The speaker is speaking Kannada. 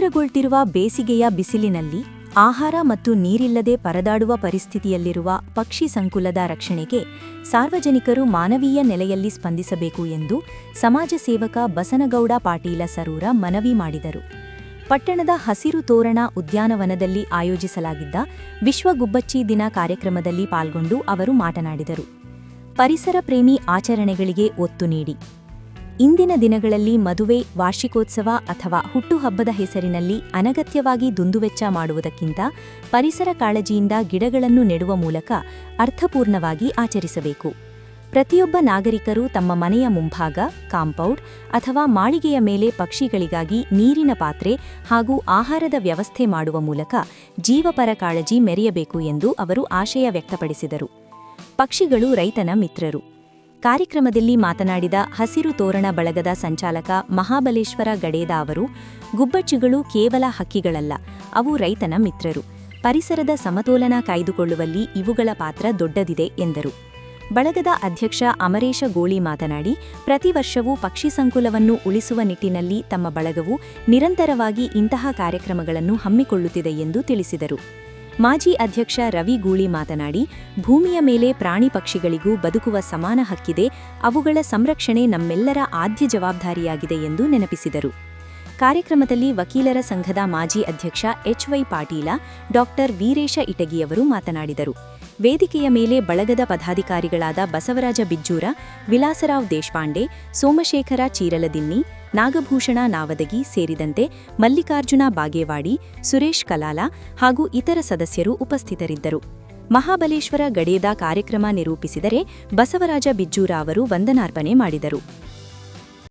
ತೀವ್ರಗೊಳ್ತಿರುವ ಬೇಸಿಗೆಯ ಬಿಸಿಲಿನಲ್ಲಿ ಆಹಾರ ಮತ್ತು ನೀರಿಲ್ಲದೆ ಪರದಾಡುವ ಪರಿಸ್ಥಿತಿಯಲ್ಲಿರುವ ಪಕ್ಷಿ ಸಂಕುಲದ ರಕ್ಷಣೆಗೆ ಸಾರ್ವಜನಿಕರು ಮಾನವೀಯ ನೆಲೆಯಲ್ಲಿ ಸ್ಪಂದಿಸಬೇಕು ಎಂದು ಸಮಾಜ ಸೇವಕ ಬಸನಗೌಡ ಪಾಟೀಲ ಸರೂರ ಮನವಿ ಮಾಡಿದರು. ಪಟ್ಟಣದ ಹಸಿರು ತೋರಣ ಉದ್ಯಾನವನದಲ್ಲಿ ಆಯೋಜಿಸಲಾಗಿದ್ದ ವಿಶ್ವ ಗುಬ್ಬಚ್ಚಿ ದಿನ ಕಾರ್ಯಕ್ರಮದಲ್ಲಿ ಪಾಲ್ಗೊಂಡು ಅವರು ಮಾತನಾಡಿದರು. ಪರಿಸರ ಪ್ರೇಮಿ ಆಚರಣೆಗಳಿಗೆ ಒತ್ತು ನೀಡಿ. ಇಂದಿನ ದಿನಗಳಲ್ಲಿ ಮದುವೆ, ವಾರ್ಷಿಕೋತ್ಸವ ಅಥವಾ ಹುಟ್ಟುಹಬ್ಬದ ಹೆಸರಿನಲ್ಲಿ ಅನಗತ್ಯವಾಗಿ ದುಂದುವೆಚ್ಚ ಮಾಡುವುದಕ್ಕಿಂತ ಪರಿಸರ ಕಾಳಜಿಯಿಂದ ಗಿಡಗಳನ್ನು ನೆಡುವ ಮೂಲಕ ಅರ್ಥಪೂರ್ಣವಾಗಿ ಆಚರಿಸಬೇಕು. ಪ್ರತಿಯೊಬ್ಬ ನಾಗರಿಕರು ತಮ್ಮ ಮನೆಯ ಮುಂಭಾಗ, ಕಾಂಪೌಂಡ್ ಅಥವಾ ಮಾಳಿಗೆಯ ಮೇಲೆ ಪಕ್ಷಿಗಳಿಗಾಗಿ ನೀರಿನ ಪಾತ್ರೆ ಹಾಗೂ ಆಹಾರದ ವ್ಯವಸ್ಥೆ ಮಾಡುವ ಮೂಲಕ ಜೀವಪರ ಕಾಳಜಿ ಮೆರೆಯಬೇಕು ಎಂದು ಅವರು ಆಶಯ ವ್ಯಕ್ತಪಡಿಸಿದರು. ಪಕ್ಷಿಗಳು ರೈತನ ಮಿತ್ರರು. ಕಾರ್ಯಕ್ರಮದಲ್ಲಿ ಮಾತನಾಡಿದ ಹಸಿರು ತೋರಣ ಬಳಗದ ಸಂಚಾಲಕ ಮಹಾಬಲೇಶ್ವರ ಗಡೇದ ಅವರು, ಗುಬ್ಬಚ್ಚಿಗಳು ಕೇವಲ ಹಕ್ಕಿಗಳಲ್ಲ, ಅವು ರೈತನ ಮಿತ್ರರು. ಪರಿಸರದ ಸಮತೋಲನ ಕಾಯ್ದುಕೊಳ್ಳುವಲ್ಲಿ ಇವುಗಳ ಪಾತ್ರ ದೊಡ್ಡದಿದೆ ಎಂದರು. ಬಳಗದ ಅಧ್ಯಕ್ಷ ಅಮರೇಶ ಗೋಳಿ ಮಾತನಾಡಿ, ಪ್ರತಿ ವರ್ಷವೂ ಪಕ್ಷಿ ಸಂಕುಲವನ್ನು ಉಳಿಸುವ ನಿಟ್ಟಿನಲ್ಲಿ ತಮ್ಮ ಬಳಗವು ನಿರಂತರವಾಗಿ ಇಂತಹ ಕಾರ್ಯಕ್ರಮಗಳನ್ನು ಹಮ್ಮಿಕೊಳ್ಳುತ್ತಿದೆ ಎಂದು ತಿಳಿಸಿದರು. ಮಾಜಿ ಅಧ್ಯಕ್ಷ ರವಿ ಗೂಳಿ ಮಾತನಾಡಿ, ಭೂಮಿಯ ಮೇಲೆ ಪ್ರಾಣಿ ಪಕ್ಷಿಗಳಿಗೂ ಬದುಕುವ ಸಮಾನ ಹಕ್ಕಿದೆ, ಅವುಗಳ ಸಂರಕ್ಷಣೆ ನಮ್ಮೆಲ್ಲರ ಆದ್ಯ ಜವಾಬ್ದಾರಿಯಾಗಿದೆ ಎಂದು ನೆನಪಿಸಿದರು. ಕಾರ್ಯಕ್ರಮದಲ್ಲಿ ವಕೀಲರ ಸಂಘದ ಮಾಜಿ ಅಧ್ಯಕ್ಷ ಎಚ್.ವೈ. ಪಾಟೀಲ, ಡಾ. ವೀರೇಶ ಇಟಗಿಯವರು ಮಾತನಾಡಿದರು. ವೇದಿಕೆಯ ಮೇಲೆ ಬಳಗದ ಪದಾಧಿಕಾರಿಗಳಾದ ಬಸವರಾಜ ಬಿಜ್ಜೂರ, ವಿಲಾಸರಾವ್ ದೇಶಪಾಂಡೆ, ಸೋಮಶೇಖರ ಚೀರಲದಿನ್ನಿ, ನಾಗಭೂಷಣ ನಾವದಗಿ ಸೇರಿದಂತೆ ಮಲ್ಲಿಕಾರ್ಜುನ ಬಾಗೇವಾಡಿ, ಸುರೇಶ್ ಕಲಾಲ ಹಾಗೂ ಇತರ ಸದಸ್ಯರು ಉಪಸ್ಥಿತರಿದ್ದರು. ಮಹಾಬಲೇಶ್ವರ ಗಡೇದ ಕಾರ್ಯಕ್ರಮ ನಿರೂಪಿಸಿದರೆ, ಬಸವರಾಜ ಬಿಜ್ಜೂರ ಅವರು ವಂದನಾರ್ಪಣೆ ಮಾಡಿದರು.